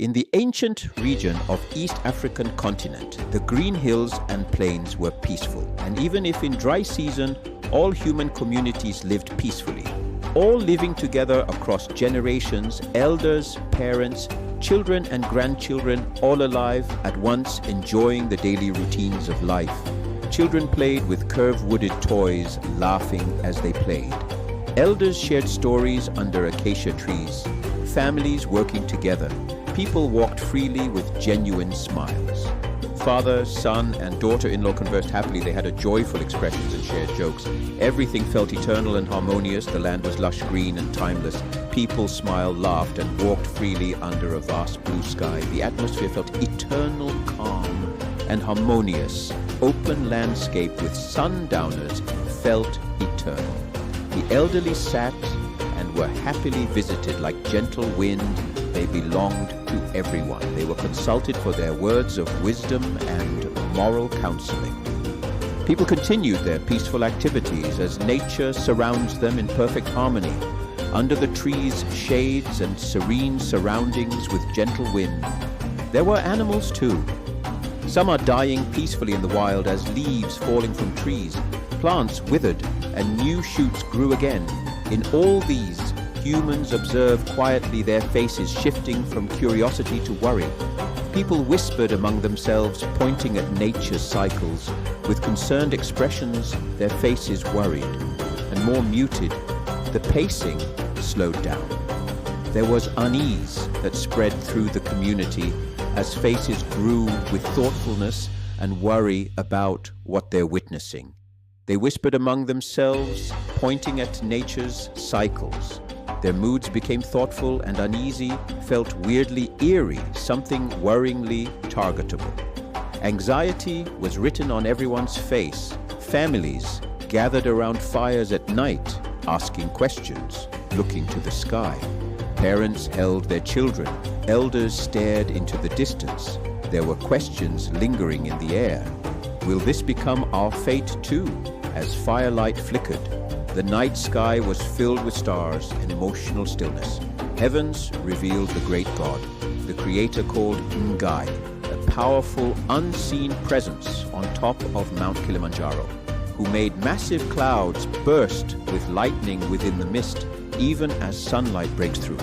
In the ancient region of East African continent, the green hills and plains were peaceful, and even if in dry season, all human communities lived peacefully, all living together across generations, elders, parents, children and grandchildren, all alive at once, enjoying the daily routines of life. Children played with curved-wooded toys, laughing as they played. Elders shared stories under acacia trees, families working together. People walked freely with genuine smiles. Father, son, and daughter-in-law conversed happily. They had joyful expressions and shared jokes. Everything felt eternal and harmonious. The land was lush green and timeless. People smiled, laughed, and walked freely under a vast blue sky. The atmosphere felt eternal, calm, and harmonious. Open landscape with sundowners felt eternal. The elderly sat and were happily visited like gentle wind. They belonged to everyone. They were consulted for their words of wisdom and moral counseling. People continued their peaceful activities as nature surrounds them in perfect harmony. Under the trees, shades and serene surroundings with gentle wind. There were animals too. Some are dying peacefully in the wild as leaves falling from trees. Plants withered and new shoots grew again. In all these, humans observed quietly, their faces shifting from curiosity to worry. People whispered among themselves, pointing at nature's cycles. With concerned expressions, their faces worried and more muted. The pacing slowed down. There was unease that spread through the community as faces grew with thoughtfulness and worry about what they're witnessing. They whispered among themselves, pointing at nature's cycles. Their moods became thoughtful and uneasy, felt weirdly eerie, something worryingly targetable. Anxiety was written on everyone's face. Families gathered around fires at night, asking questions, looking to the sky. Parents held their children. Elders stared into the distance. There were questions lingering in the air. Will this become our fate too? As firelight flickered, the night sky was filled with stars and emotional stillness. Heavens revealed the great God, the creator called Ngai, a powerful, unseen presence on top of Mount Kilimanjaro, who made massive clouds burst with lightning within the mist, even as sunlight breaks through.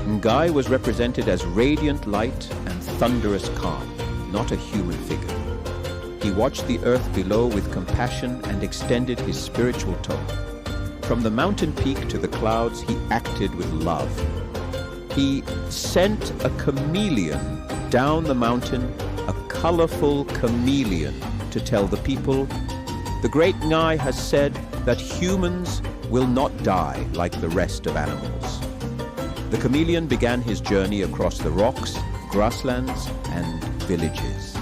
Ngai was represented as radiant light and thunderous calm, not a human figure. He watched the earth below with compassion and extended his spiritual tone. From the mountain peak to the clouds, he acted with love. He sent a chameleon down the mountain, a colorful chameleon, to tell the people, the Great Ngai has said that humans will not die like the rest of animals. The chameleon began his journey across the rocks, grasslands, and villages.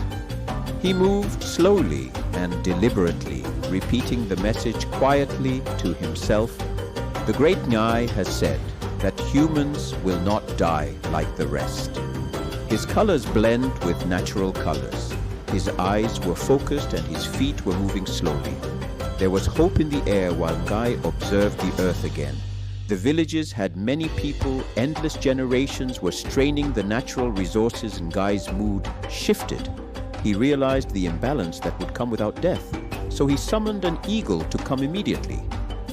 He moved slowly and deliberately, repeating the message quietly to himself. The Great Ngai has said that humans will not die like the rest. His colors blend with natural colors. His eyes were focused and his feet were moving slowly. There was hope in the air while Ngai observed the earth again. The villages had many people, endless generations were straining the natural resources, and Ngai's mood shifted. He realized the imbalance that would come without death, so he summoned an eagle to come immediately.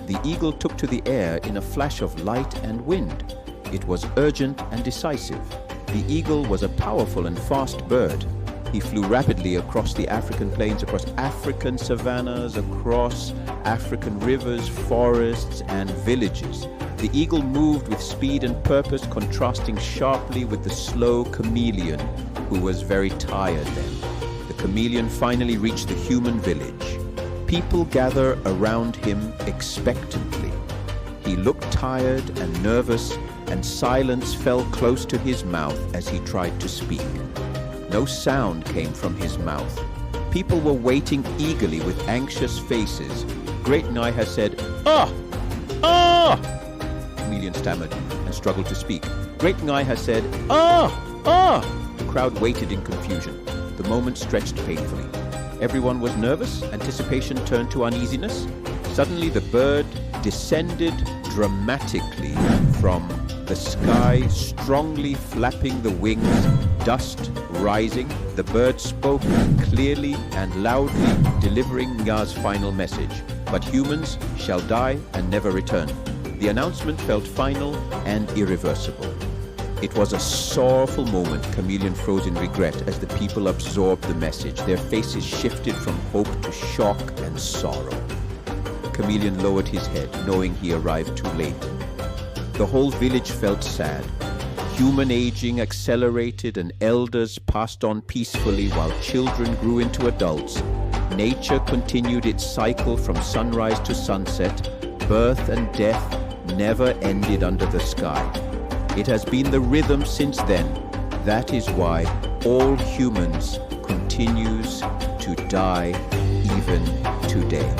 The eagle took to the air in a flash of light and wind. It was urgent and decisive. The eagle was a powerful and fast bird. He flew rapidly across the African plains, across African savannas, across African rivers, forests, and villages. The eagle moved with speed and purpose, contrasting sharply with the slow chameleon, who was very tired then. The chameleon finally reached the human village. People gather around him expectantly. He looked tired and nervous, and silence fell close to his mouth as he tried to speak. No sound came from his mouth. People were waiting eagerly with anxious faces. Great Ngai has said, "Ah! Ah!" Chameleon stammered and struggled to speak. Great Ngai has said, "Ah! Ah!" The crowd waited in confusion. The moment stretched painfully. Everyone was nervous. Anticipation turned to uneasiness. Suddenly the bird descended dramatically from the sky strongly flapping the wings, dust rising. The bird spoke clearly and loudly, delivering Ngai's final message. But humans shall die and never return. The announcement felt final and irreversible. It was a sorrowful moment. Chameleon froze in regret as the people absorbed the message. Their faces shifted from hope to shock and sorrow. Chameleon lowered his head, knowing he arrived too late. The whole village felt sad. Human aging accelerated and elders passed on peacefully while children grew into adults. Nature continued its cycle from sunrise to sunset. Birth and death never ended under the sky. It has been the rhythm since then. That is why all humans continues to die even today.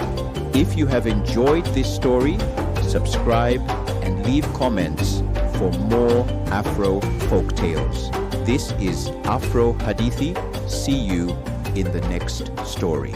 If you have enjoyed this story, subscribe and leave comments for more Afro folk tales. This is Afro-Hadithi. See you in the next story.